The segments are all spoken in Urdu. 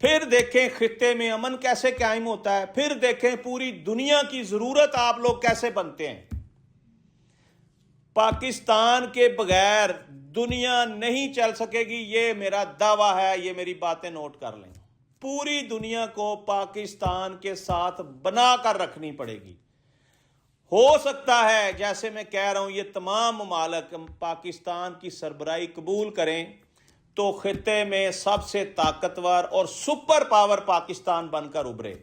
پھر دیکھیں خطے میں امن کیسے قائم ہوتا ہے، پھر دیکھیں پوری دنیا کی ضرورت آپ لوگ کیسے بنتے ہیں۔ پاکستان کے بغیر دنیا نہیں چل سکے گی، یہ میرا دعویٰ ہے، یہ میری باتیں نوٹ کر لیں۔ پوری دنیا کو پاکستان کے ساتھ بنا کر رکھنی پڑے گی۔ ہو سکتا ہے جیسے میں کہہ رہا ہوں یہ تمام ممالک پاکستان کی سربراہی قبول کریں تو خطے میں سب سے طاقتور اور سپر پاور پاکستان بن کر ابھرے۔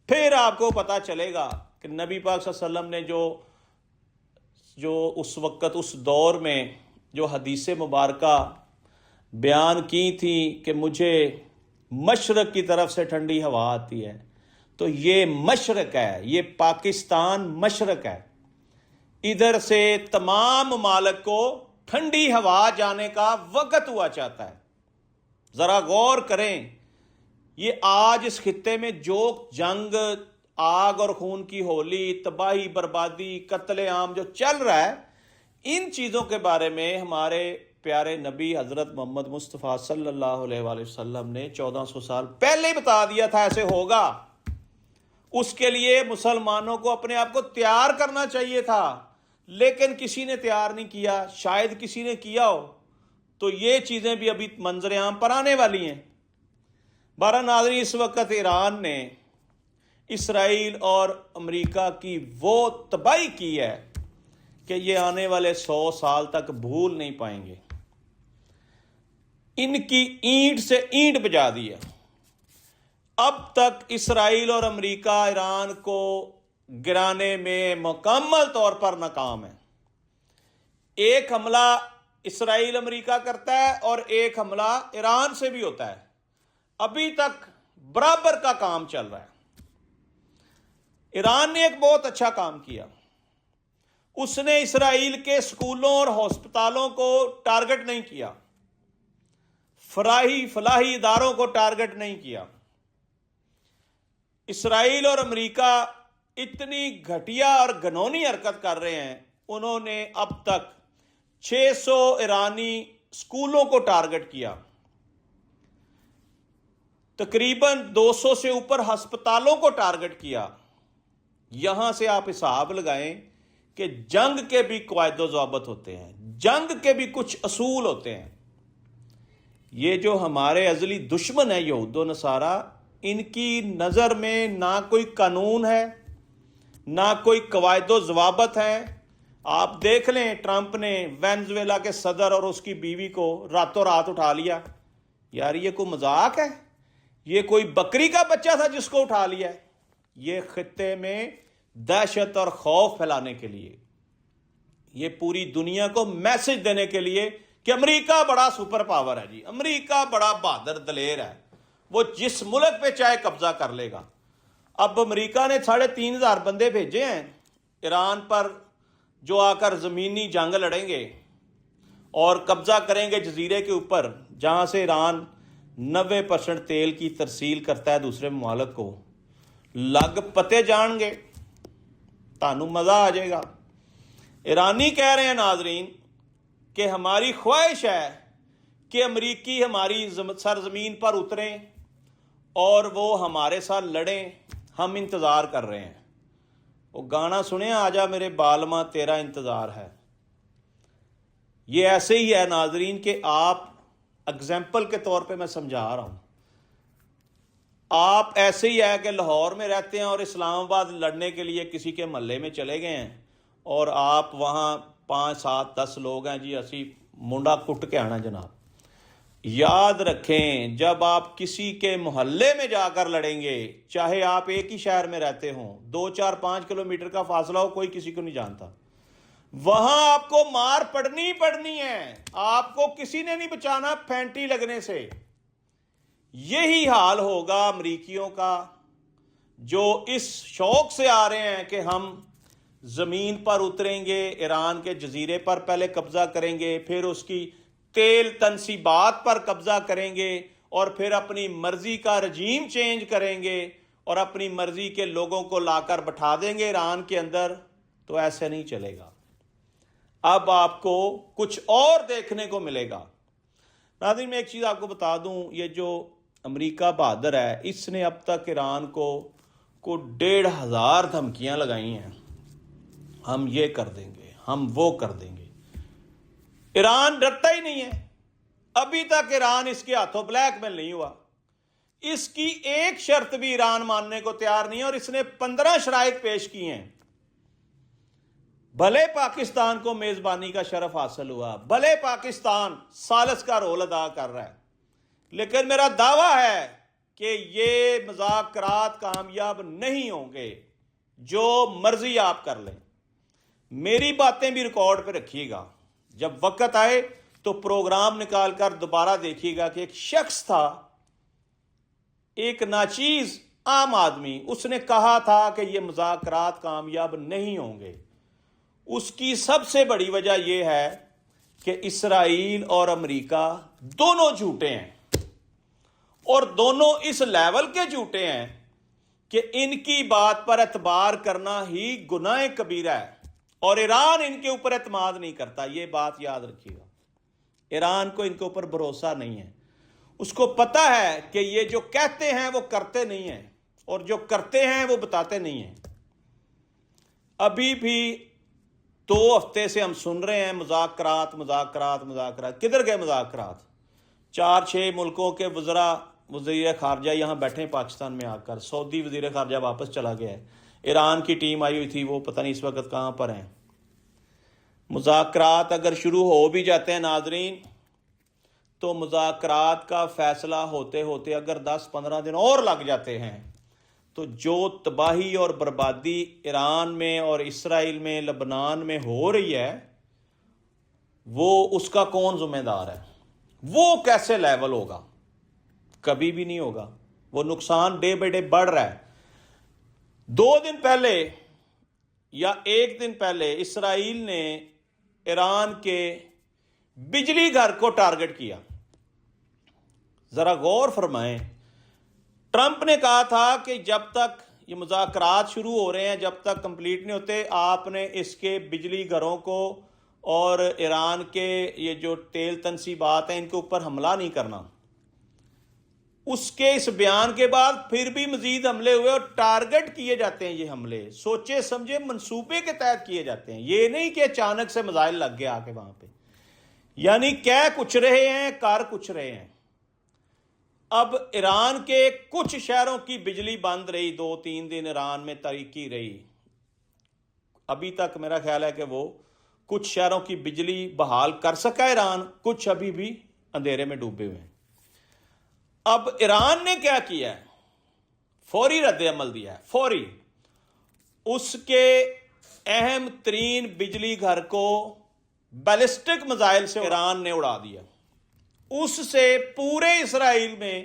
پھر آپ کو پتا چلے گا کہ نبی پاک صلی اللہ علیہ وسلم نے جو اس وقت اس دور میں جو حدیث مبارکہ بیان کی تھی کہ مجھے مشرق کی طرف سے ٹھنڈی ہوا آتی ہے، تو یہ مشرق ہے، یہ پاکستان مشرق ہے، ادھر سے تمام ممالک کو ٹھنڈی ہوا جانے کا وقت ہوا چاہتا ہے۔ ذرا غور کریں، یہ آج اس خطے میں جو جنگ، آگ اور خون کی ہولی، تباہی بربادی، قتل عام جو چل رہا ہے، ان چیزوں کے بارے میں ہمارے پیارے نبی حضرت محمد مصطفیٰ صلی اللہ علیہ وآلہ وسلم نے 1400 سال پہلے بتا دیا تھا ایسے ہوگا۔ اس کے لیے مسلمانوں کو اپنے آپ کو تیار کرنا چاہیے تھا، لیکن کسی نے تیار نہیں کیا۔ شاید کسی نے کیا ہو تو یہ چیزیں بھی ابھی منظر عام پر آنے والی ہیں۔ بہرحال ناظرین، اس وقت ایران نے اسرائیل اور امریکہ کی وہ تباہی کی ہے کہ یہ آنے والے 100 سال تک بھول نہیں پائیں گے۔ ان کی اینٹ سے اینٹ بجا دیا۔ اب تک اسرائیل اور امریکہ ایران کو گرانے میں مکمل طور پر ناکام ہے۔ ایک حملہ اسرائیل امریکہ کرتا ہے اور ایک حملہ ایران سے بھی ہوتا ہے، ابھی تک برابر کا کام چل رہا ہے۔ ایران نے ایک بہت اچھا کام کیا، اس نے اسرائیل کے سکولوں اور ہسپتالوں کو ٹارگٹ نہیں کیا، فلاحی اداروں کو ٹارگٹ نہیں کیا۔ اسرائیل اور امریکہ اتنی گھٹیا اور گھنونی حرکت کر رہے ہیں، انہوں نے اب تک 600 ایرانی سکولوں کو ٹارگٹ کیا، تقریباً 200 سے اوپر ہسپتالوں کو ٹارگٹ کیا۔ یہاں سے آپ حساب لگائیں کہ جنگ کے بھی قواعد و ضوابط ہوتے ہیں، جنگ کے بھی کچھ اصول ہوتے ہیں۔ یہ جو ہمارے ازلی دشمن ہیں یہود و نصارہ، ان کی نظر میں نہ کوئی قانون ہے، نہ کوئی قواعد و ضوابط ہیں۔ آپ دیکھ لیں، ٹرمپ نے وینزویلا کے صدر اور اس کی بیوی کو راتوں رات اٹھا لیا۔ یار یہ کوئی مذاق ہے؟ یہ کوئی بکری کا بچہ تھا جس کو اٹھا لیا ہے؟ یہ خطے میں دہشت اور خوف پھیلانے کے لیے، یہ پوری دنیا کو میسج دینے کے لیے کہ امریکہ بڑا سپر پاور ہے جی، امریکہ بڑا بہادر دلیر ہے، وہ جس ملک پہ چاہے قبضہ کر لے گا۔ اب امریکہ نے 3500 بندے بھیجے ہیں ایران پر، جو آ کر زمینی جنگ لڑیں گے اور قبضہ کریں گے جزیرے کے اوپر، جہاں سے ایران 90% تیل کی ترسیل کرتا ہے دوسرے ممالک کو۔ لگ پتے جان گے، تانوں مزہ آ جائے گا۔ ایرانی کہہ رہے ہیں ناظرین کہ ہماری خواہش ہے کہ امریکی ہماری سرزمین پر اتریں اور وہ ہمارے ساتھ لڑیں، ہم انتظار کر رہے ہیں۔ وہ گانا سنیں، آجا میرے بالما تیرا انتظار ہے۔ یہ ایسے ہی ہے ناظرین کہ آپ اگزامپل کے طور پہ میں سمجھا رہا ہوں، آپ ایسے ہی ہے کہ لاہور میں رہتے ہیں اور اسلام آباد لڑنے کے لیے کسی کے محلے میں چلے گئے ہیں، اور آپ وہاں 5 7 10 لوگ ہیں جی، اسی منڈا کٹ کے آنا جناب۔ یاد رکھیں، جب آپ کسی کے محلے میں جا کر لڑیں گے، چاہے آپ ایک ہی شہر میں رہتے ہوں، 2 4 5 کلومیٹر کا فاصلہ ہو، کوئی کسی کو نہیں جانتا، وہاں آپ کو مار پڑنی ہے، آپ کو کسی نے نہیں بچانا پھینٹی لگنے سے۔ یہی حال ہوگا امریکیوں کا، جو اس شوق سے آ رہے ہیں کہ ہم زمین پر اتریں گے، ایران کے جزیرے پر پہلے قبضہ کریں گے، پھر اس کی تیل تنصیبات پر قبضہ کریں گے، اور پھر اپنی مرضی کا رجیم چینج کریں گے اور اپنی مرضی کے لوگوں کو لا کر بٹھا دیں گے ایران کے اندر۔ تو ایسے نہیں چلے گا، اب آپ کو کچھ اور دیکھنے کو ملے گا۔ ناظرین، میں ایک چیز آپ کو بتا دوں، یہ جو امریکہ بہادر ہے، اس نے اب تک ایران کو 1,500 دھمکیاں لگائی ہیں، ہم یہ کر دیں گے، ہم وہ کر دیں گے۔ ایران ڈرتا ہی نہیں ہے، ابھی تک ایران اس کے ہاتھوں بلیک میل نہیں ہوا، اس کی ایک شرط بھی ایران ماننے کو تیار نہیں ہے، اور اس نے 15 شرائط پیش کی ہیں۔ بھلے پاکستان کو میزبانی کا شرف حاصل ہوا، بھلے پاکستان ثالث کا رول ادا کر رہا ہے، لیکن میرا دعویٰ ہے کہ یہ مذاکرات کامیاب نہیں ہوں گے، جو مرضی آپ کر لیں۔ میری باتیں بھی ریکارڈ پہ رکھیے گا، جب وقت آئے تو پروگرام نکال کر دوبارہ دیکھیے گا کہ ایک شخص تھا، ایک ناچیز عام آدمی، اس نے کہا تھا کہ یہ مذاکرات کامیاب نہیں ہوں گے۔ اس کی سب سے بڑی وجہ یہ ہے کہ اسرائیل اور امریکہ دونوں جھوٹے ہیں، اور دونوں اس لیول کے جھوٹے ہیں کہ ان کی بات پر اعتبار کرنا ہی گناہ کبیرہ ہے، اور ایران ان کے اوپر اعتماد نہیں کرتا۔ یہ بات یاد رکھیے گا، ایران کو ان کے اوپر بھروسہ نہیں ہے۔ اس کو پتا ہے کہ یہ جو کہتے ہیں وہ کرتے نہیں ہیں، اور جو کرتے ہیں وہ بتاتے نہیں ہیں۔ ابھی بھی 2 ہفتے سے ہم سن رہے ہیں مذاکرات مذاکرات مذاکرات۔ کدھر گئے مذاکرات؟ 4-6 ملکوں کے وزیر خارجہ یہاں بیٹھے پاکستان میں آ کر، سعودی وزیر خارجہ واپس چلا گیا ہے، ایران کی ٹیم آئی ہوئی تھی، وہ پتہ نہیں اس وقت کہاں پر ہیں۔ مذاکرات اگر شروع ہو بھی جاتے ہیں ناظرین، تو مذاکرات کا فیصلہ ہوتے ہوتے اگر 10-15 دن اور لگ جاتے ہیں، تو جو تباہی اور بربادی ایران میں اور اسرائیل میں، لبنان میں ہو رہی ہے، وہ اس کا کون ذمہ دار ہے؟ وہ کیسے لیول ہوگا؟ کبھی بھی نہیں ہوگا۔ وہ نقصان ڈے بائی ڈے بڑھ رہا ہے۔ 2 دن پہلے یا 1 دن پہلے اسرائیل نے ایران کے بجلی گھر کو ٹارگٹ کیا۔ ذرا غور فرمائیں، ٹرمپ نے کہا تھا کہ جب تک یہ مذاکرات شروع ہو رہے ہیں، جب تک کمپلیٹ نہیں ہوتے، آپ نے اس کے بجلی گھروں کو اور ایران کے یہ جو تیل تنصیبات ہیں ان کے اوپر حملہ نہیں کرنا۔ اس کے اس بیان کے بعد پھر بھی مزید حملے ہوئے، اور ٹارگٹ کیے جاتے ہیں یہ حملے، سوچے سمجھے منصوبے کے تحت کیے جاتے ہیں۔ یہ نہیں کہ اچانک سے میزائل لگ گیا آ کے وہاں پہ، یعنی کہہ کچھ رہے ہیں، کر کچھ رہے ہیں۔ اب ایران کے کچھ شہروں کی بجلی بند رہی، 2-3 دن ایران میں تاریکی رہی۔ ابھی تک میرا خیال ہے کہ وہ کچھ شہروں کی بجلی بحال کر سکا ایران، کچھ ابھی بھی اندھیرے میں ڈوبے ہوئے ہیں۔ اب ایران نے کیا کیا ہے؟ فوری رد عمل دیا ہے، فوری۔ اس کے اہم ترین بجلی گھر کو بیلسٹک میزائل سے ایران نے اڑا دیا۔ اس سے پورے اسرائیل میں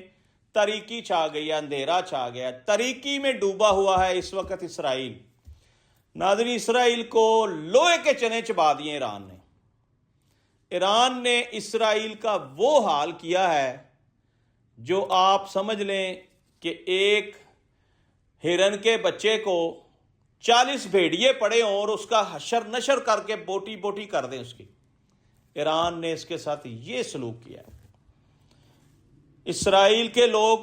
تاریکی چھا گئی ہے، اندھیرا چھا گیا ہے، تاریکی میں ڈوبا ہوا ہے اس وقت اسرائیل۔ ناظرین، اسرائیل کو لوہے کے چنے چبا دیے ایران نے۔ ایران نے اسرائیل کا وہ حال کیا ہے جو آپ سمجھ لیں کہ ایک ہرن کے بچے کو 40 بھیڑیے پڑے ہوں اور اس کا حشر نشر کر کے بوٹی بوٹی کر دیں اس کی۔ ایران نے اس کے ساتھ یہ سلوک کیا ہے۔ اسرائیل کے لوگ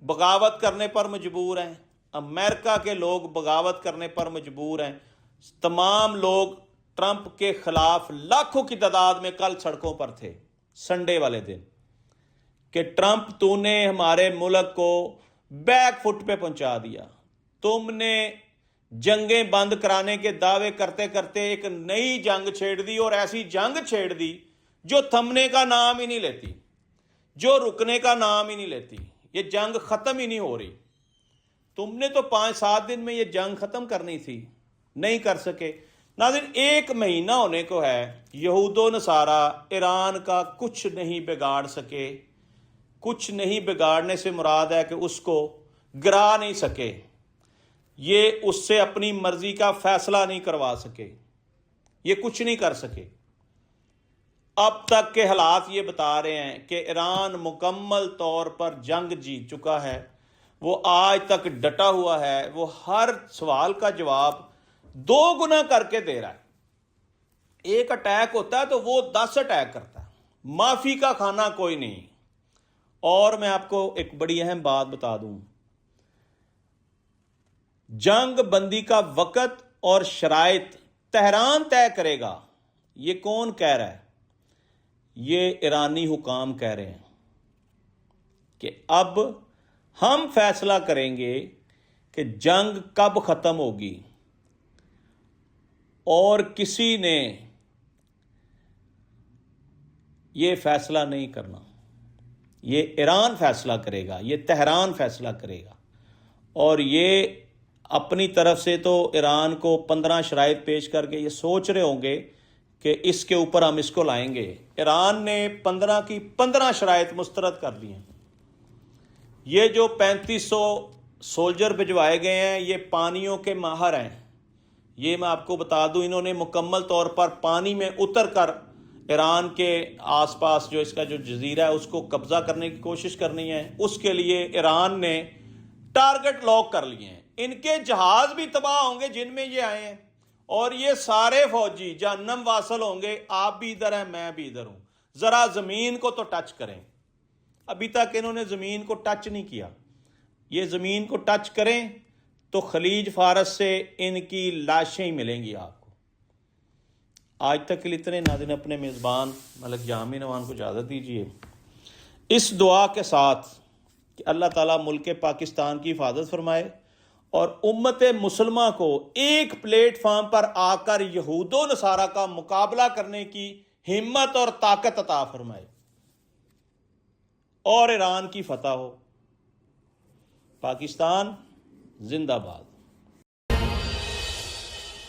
بغاوت کرنے پر مجبور ہیں، امریکہ کے لوگ بغاوت کرنے پر مجبور ہیں، تمام لوگ ٹرمپ کے خلاف لاکھوں کی تعداد میں کل سڑکوں پر تھے سنڈے والے دن، کہ ٹرمپ تو نے ہمارے ملک کو بیک فٹ پہ پہنچا دیا، تم نے جنگیں بند کرانے کے دعوے کرتے کرتے ایک نئی جنگ چھیڑ دی، اور ایسی جنگ چھیڑ دی جو تھمنے کا نام ہی نہیں لیتی، جو رکنے کا نام ہی نہیں لیتی۔ یہ جنگ ختم ہی نہیں ہو رہی۔ تم نے تو 5-7 دن میں یہ جنگ ختم کرنی تھی، نہیں کر سکے۔ ناظرین، 1 مہینہ ہونے کو ہے، یہود و نصارہ ایران کا کچھ نہیں بگاڑ سکے۔ کچھ نہیں بگاڑنے سے مراد ہے کہ اس کو گرا نہیں سکے، یہ اس سے اپنی مرضی کا فیصلہ نہیں کروا سکے، یہ کچھ نہیں کر سکے۔ اب تک کے حالات یہ بتا رہے ہیں کہ ایران مکمل طور پر جنگ جیت چکا ہے، وہ آج تک ڈٹا ہوا ہے، وہ ہر سوال کا جواب 2 گنا کر کے دے رہا ہے۔ ایک اٹیک ہوتا ہے تو وہ 10 اٹیک کرتا ہے، معافی کا کھانا کوئی نہیں۔ اور میں آپ کو ایک بڑی اہم بات بتا دوں، جنگ بندی کا وقت اور شرائط تہران طے کرے گا۔ یہ کون کہہ رہا ہے؟ یہ ایرانی حکام کہہ رہے ہیں کہ اب ہم فیصلہ کریں گے کہ جنگ کب ختم ہوگی، اور کسی نے یہ فیصلہ نہیں کرنا، یہ ایران فیصلہ کرے گا، یہ تہران فیصلہ کرے گا۔ اور یہ اپنی طرف سے تو ایران کو 15 شرائط پیش کر کے یہ سوچ رہے ہوں گے کہ اس کے اوپر ہم اس کو لائیں گے۔ ایران نے 15 کی 15 شرائط مسترد کر دی ہیں۔ یہ جو 3500 سولجر بھجوائے گئے ہیں، یہ پانیوں کے ماہر ہیں۔ یہ میں آپ کو بتا دوں، انہوں نے مکمل طور پر پانی میں اتر کر ایران کے آس پاس جو اس کا جو جزیرہ ہے اس کو قبضہ کرنے کی کوشش کرنی ہے۔ اس کے لیے ایران نے ٹارگٹ لاک کر لیے ہیں۔ ان کے جہاز بھی تباہ ہوں گے جن میں یہ آئے ہیں، اور یہ سارے فوجی جہنم واصل ہوں گے۔ آپ بھی ادھر ہیں، میں بھی ادھر ہوں، ذرا زمین کو تو ٹچ کریں۔ ابھی تک انہوں نے زمین کو ٹچ نہیں کیا۔ یہ زمین کو ٹچ کریں تو خلیج فارس سے ان کی لاشیں ہی ملیں گی آپ کو۔ آج تک کے لیے اتنے، ناظرین اپنے میزبان ملک جامی نوان کو اجازت دیجیے، اس دعا کے ساتھ کہ اللہ تعالیٰ ملک پاکستان کی حفاظت فرمائے اور امت مسلمہ کو ایک پلیٹ فارم پر آ کر یہود و نصارہ کا مقابلہ کرنے کی ہمت اور طاقت عطا فرمائے، اور ایران کی فتح ہو۔ پاکستان زندہ باد۔